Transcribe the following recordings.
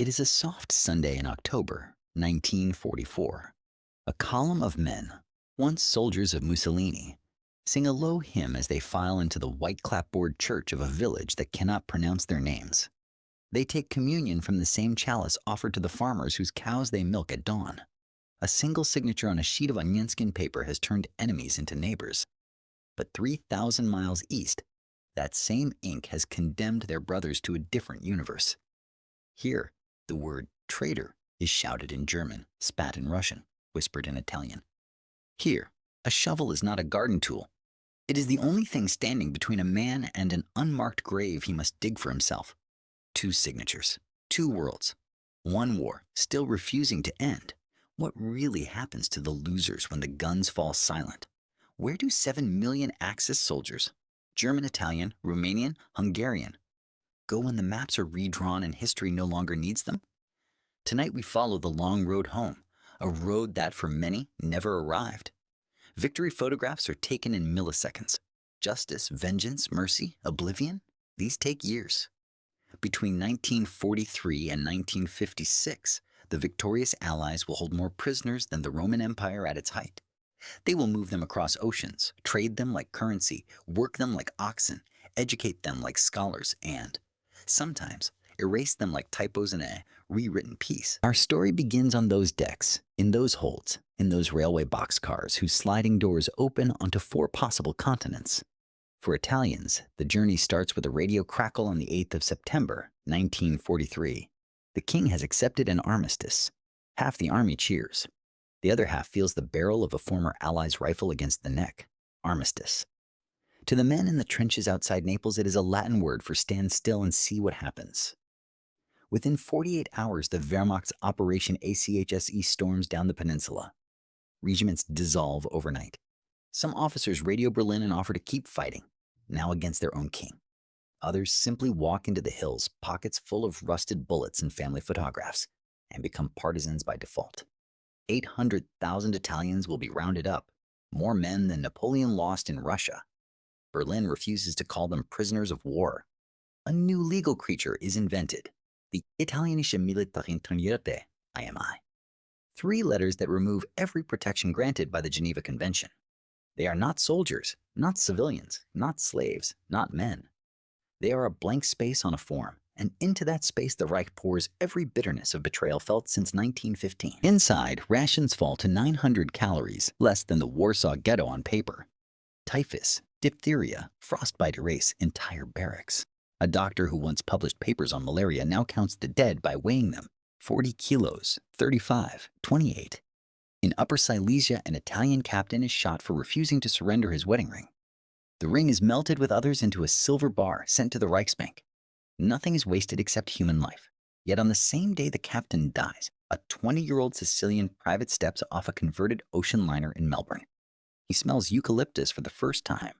It is a soft Sunday in October, 1944. A column of men, once soldiers of Mussolini, sing a low hymn as they file into the white clapboard church of a village that cannot pronounce their names. They take communion from the same chalice offered to the farmers whose cows they milk at dawn. A single signature on a sheet of onionskin paper has turned enemies into neighbors. But 3,000 miles east, that same ink has condemned their brothers to a different universe. Here, the word traitor is shouted in German, spat in Russian, whispered in Italian. Here, a shovel is not a garden tool. It is the only thing standing between a man and an unmarked grave he must dig for himself. Two signatures, two worlds, one war still refusing to end. What really happens to the losers when the guns fall silent? Where do 7 million Axis soldiers, German, Italian, Romanian, Hungarian, go when the maps are redrawn and history no longer needs them? Tonight we follow the long road home, a road that for many never arrived. Victory photographs are taken in milliseconds. Justice, vengeance, mercy, oblivion, these take years. Between 1943 and 1956, the victorious Allies will hold more prisoners than the Roman Empire at its height. They will move them across oceans, trade them like currency, work them like oxen, educate them like scholars, and sometimes erase them like typos in a rewritten piece. Our story begins on those decks, in those holds, in those railway boxcars whose sliding doors open onto 4 possible continents. For Italians, the journey starts with a radio crackle on the 8th of September, 1943. The king has accepted an armistice. Half the army cheers. The other half feels the barrel of a former Allies' rifle against the neck. Armistice. To the men in the trenches outside Naples, it is a Latin word for stand still and see what happens. Within 48 hours, the Wehrmacht's Operation ACHSE storms down the peninsula. Regiments dissolve overnight. Some officers radio Berlin and offer to keep fighting, now against their own king. Others simply walk into the hills, pockets full of rusted bullets and family photographs, and become partisans by default. 800,000 Italians will be rounded up, more men than Napoleon lost in Russia. Berlin refuses to call them prisoners of war. A new legal creature is invented, the Italienische Militärinternierten, IMI. 3 letters that remove every protection granted by the Geneva Convention. They are not soldiers, not civilians, not slaves, not men. They are a blank space on a form, and into that space the Reich pours every bitterness of betrayal felt since 1915. Inside, rations fall to 900 calories, less than the Warsaw Ghetto on paper. Typhus, diphtheria, frostbite erase entire barracks. A doctor who once published papers on malaria now counts the dead by weighing them. 40 kilos, 35, 28. In Upper Silesia, an Italian captain is shot for refusing to surrender his wedding ring. The ring is melted with others into a silver bar sent to the Reichsbank. Nothing is wasted except human life. Yet on the same day the captain dies, a 20-year-old Sicilian private steps off a converted ocean liner in Melbourne. He smells eucalyptus for the first time.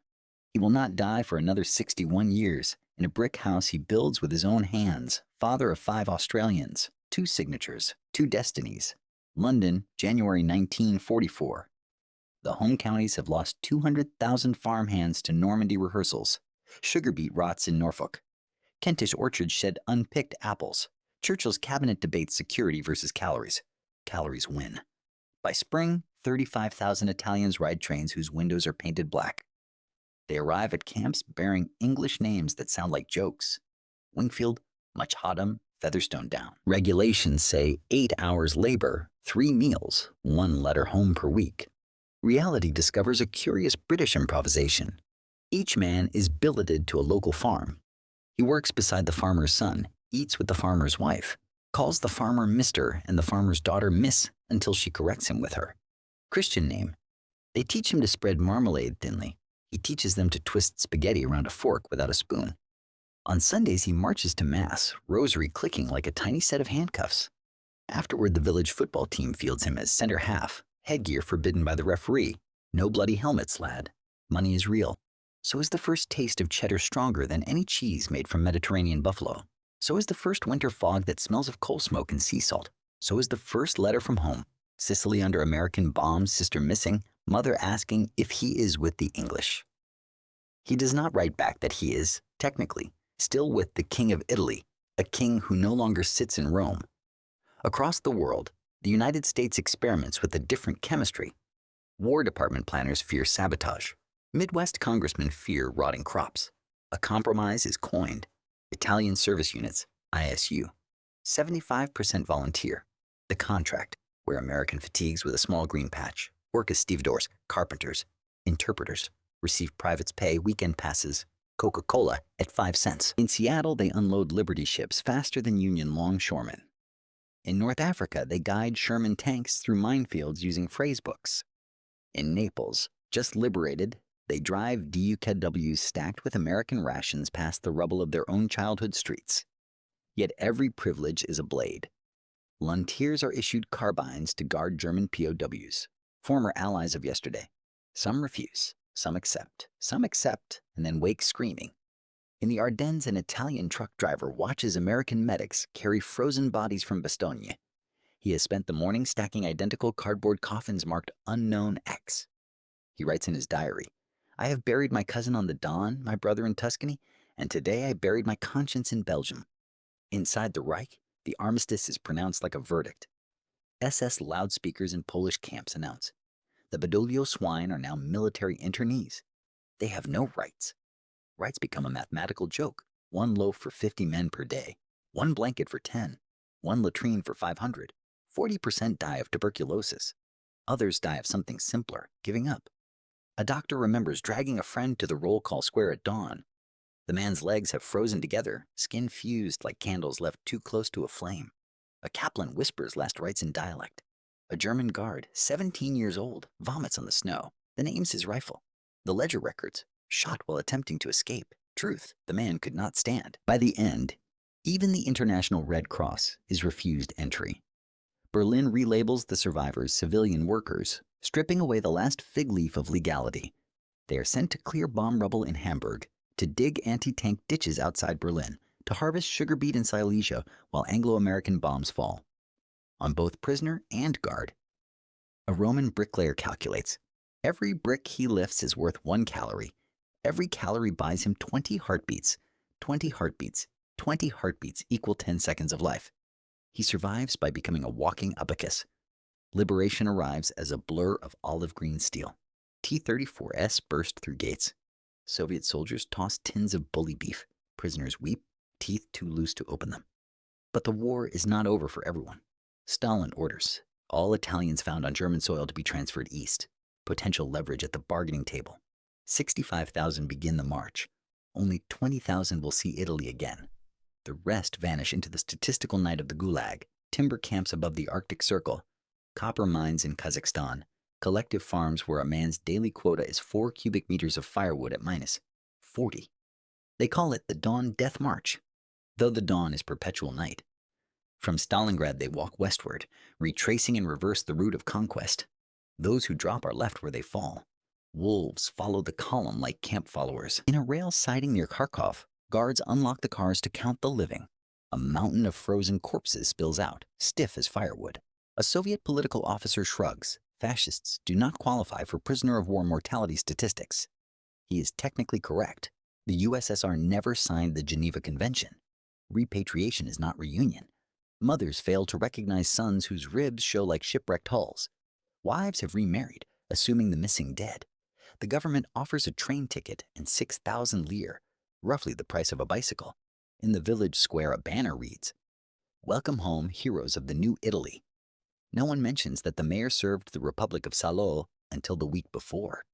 He will not die for another 61 years. In a brick house he builds with his own hands, father of 5 Australians, 2 signatures, 2 destinies. London, January 1944. The home counties have lost 200,000 farmhands to Normandy rehearsals. Sugar beet rots in Norfolk. Kentish orchards shed unpicked apples. Churchill's cabinet debates security versus calories. Calories win. By spring, 35,000 Italians ride trains whose windows are painted black. They arrive at camps bearing English names that sound like jokes. Wingfield, Muchhadam, Featherstone Down. Regulations say 8 hours labor, 3 meals, 1 letter home per week. Reality discovers a curious British improvisation. Each man is billeted to a local farm. He works beside the farmer's son, eats with the farmer's wife, calls the farmer Mr. and the farmer's daughter Miss until she corrects him with her Christian name. They teach him to spread marmalade thinly. He teaches them to twist spaghetti around a fork without a spoon. On Sundays, he marches to Mass, rosary clicking like a tiny set of handcuffs. Afterward, the village football team fields him as center half, headgear forbidden by the referee. No bloody helmets, lad. Money is real. So is the first taste of cheddar stronger than any cheese made from Mediterranean buffalo. So is the first winter fog that smells of coal smoke and sea salt. So is the first letter from home. Sicily under American bombs, sister missing, mother asking if he is with the English. He does not write back that he is, technically, still with the King of Italy, a king who no longer sits in Rome, Across the world, the United States experiments with a different chemistry. War Department planners fear sabotage. Midwest congressmen fear rotting crops. A compromise is coined. Italian service units, ISU. 75% volunteer. The contract, where American fatigues with a small green patch, work as stevedores, carpenters, interpreters, receive private's pay, weekend passes, Coca-Cola at 5 cents. In Seattle, they unload Liberty ships faster than Union longshoremen. In North Africa, they guide Sherman tanks through minefields using phrase books. In Naples, just liberated, they drive WW2s stacked with American rations past the rubble of their own childhood streets. Yet every privilege is a blade. Volunteers are issued carbines to guard German POWs, former allies of yesterday. Some refuse, some accept, and then wake screaming. In the Ardennes, an Italian truck driver watches American medics carry frozen bodies from Bastogne. He has spent the morning stacking identical cardboard coffins marked Unknown X. He writes in his diary, "I have buried my cousin on the Don, my brother in Tuscany, and today I buried my conscience in Belgium." Inside the Reich, the armistice is pronounced like a verdict. SS loudspeakers in Polish camps announce, "The Badoglio swine are now military internees. They have no rights." Rights become a mathematical joke. 1 loaf for 50 men per day, 1 blanket for 10, 1 latrine for 500. 40% die of tuberculosis. Others die of something simpler, giving up. A doctor remembers dragging a friend to the roll call square at dawn. The man's legs have frozen together, skin fused like candles left too close to a flame. A Kaplan whispers last rites in dialect. A German guard, 17 years old, vomits on the snow, then aims his rifle. The ledger records, shot while attempting to escape. Truth, the man could not stand. By the end, even the International Red Cross is refused entry. Berlin relabels the survivors civilian workers, stripping away the last fig leaf of legality. They are sent to clear bomb rubble in Hamburg, to dig anti-tank ditches outside Berlin, to harvest sugar beet in Silesia while Anglo-American bombs fall. On both prisoner and guard. A Roman bricklayer calculates, every brick he lifts is worth 1 calorie. Every calorie buys him 20 heartbeats. 20 heartbeats. 20 heartbeats equal 10 seconds of life. He survives by becoming a walking abacus. Liberation arrives as a blur of olive green steel. T-34S burst through gates. Soviet soldiers toss tins of bully beef. Prisoners weep, teeth too loose to open them. But the war is not over for everyone. Stalin orders all Italians found on German soil to be transferred east. Potential leverage at the bargaining table. 65,000 begin the march. Only 20,000 will see Italy again. The rest vanish into the statistical night of the Gulag, timber camps above the Arctic Circle, copper mines in Kazakhstan, collective farms where a man's daily quota is 4 cubic meters of firewood at minus 40. They call it the Dawn Death March, though the dawn is perpetual night. From Stalingrad they walk westward, retracing in reverse the route of conquest. Those who drop are left where they fall. Wolves follow the column like camp followers. In a rail siding near Kharkov, guards unlock the cars to count the living. A mountain of frozen corpses spills out, stiff as firewood. A Soviet political officer shrugs. Fascists do not qualify for prisoner of war mortality statistics. He is technically correct. The USSR never signed the Geneva Convention. Repatriation is not reunion. Mothers fail to recognize sons whose ribs show like shipwrecked hulls. Wives have remarried, assuming the missing dead. The government offers a train ticket and 6,000 lire, roughly the price of a bicycle. In the village square, a banner reads, "Welcome home, heroes of the new Italy." No one mentions that the mayor served the Republic of Salo until the week before.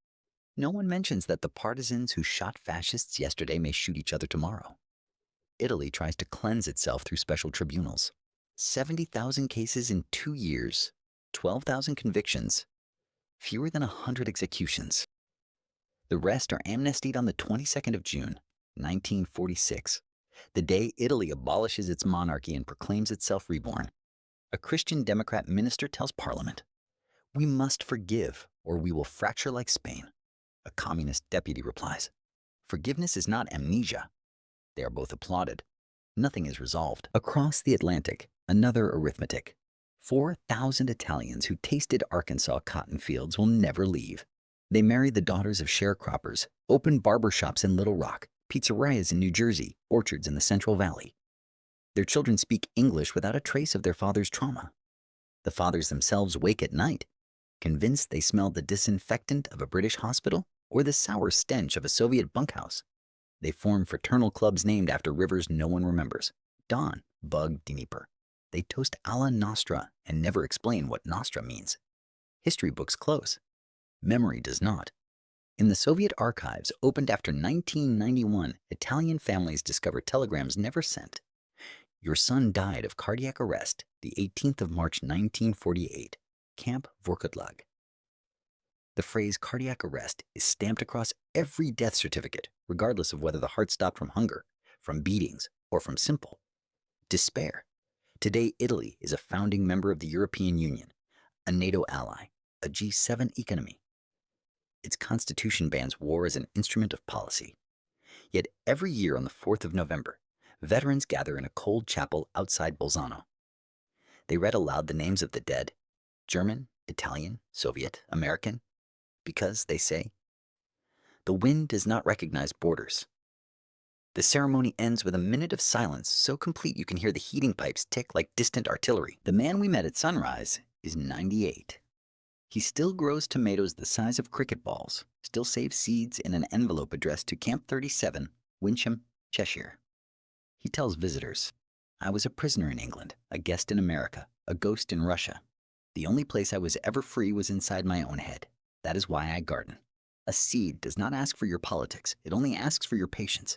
No one mentions that the partisans who shot fascists yesterday may shoot each other tomorrow. Italy tries to cleanse itself through special tribunals. 70,000 cases in 2 years, 12,000 convictions, fewer than 100 executions. The rest are amnestied on the 22nd of June, 1946, the day Italy abolishes its monarchy and proclaims itself reborn. A Christian Democrat minister tells Parliament, "We must forgive or we will fracture like Spain." A communist deputy replies, "Forgiveness is not amnesia." They are both applauded. Nothing is resolved. Across the Atlantic, another arithmetic. 4,000 Italians who tasted Arkansas cotton fields will never leave. They marry the daughters of sharecroppers, open barber shops in Little Rock, pizzerias in New Jersey, orchards in the Central Valley. Their children speak English without a trace of their father's trauma. The fathers themselves wake at night, convinced they smell the disinfectant of a British hospital or the sour stench of a Soviet bunkhouse. They form fraternal clubs named after rivers no one remembers. Don, Bug, Dnieper. They toast alla Nostra and never explain what Nostra means. History books close. Memory does not. In the Soviet archives opened after 1991, Italian families discover telegrams never sent. Your son died of cardiac arrest the 18th of March 1948, Camp Vorkutlag. The phrase cardiac arrest is stamped across every death certificate, regardless of whether the heart stopped from hunger, from beatings, or from simple despair. Today, Italy is a founding member of the European Union, a NATO ally, a G7 economy. Its constitution bans war as an instrument of policy. Yet every year on the 4th of November, veterans gather in a cold chapel outside Bolzano. They read aloud the names of the dead, German, Italian, Soviet, American, because, they say, the wind does not recognize borders. The ceremony ends with a minute of silence so complete you can hear the heating pipes tick like distant artillery. The man we met at sunrise is 98. He still grows tomatoes the size of cricket balls, still saves seeds in an envelope addressed to Camp 37, Wincham, Cheshire. He tells visitors, I was a prisoner in England, a guest in America, a ghost in Russia. The only place I was ever free was inside my own head. That is why I garden. A seed does not ask for your politics, it only asks for your patience.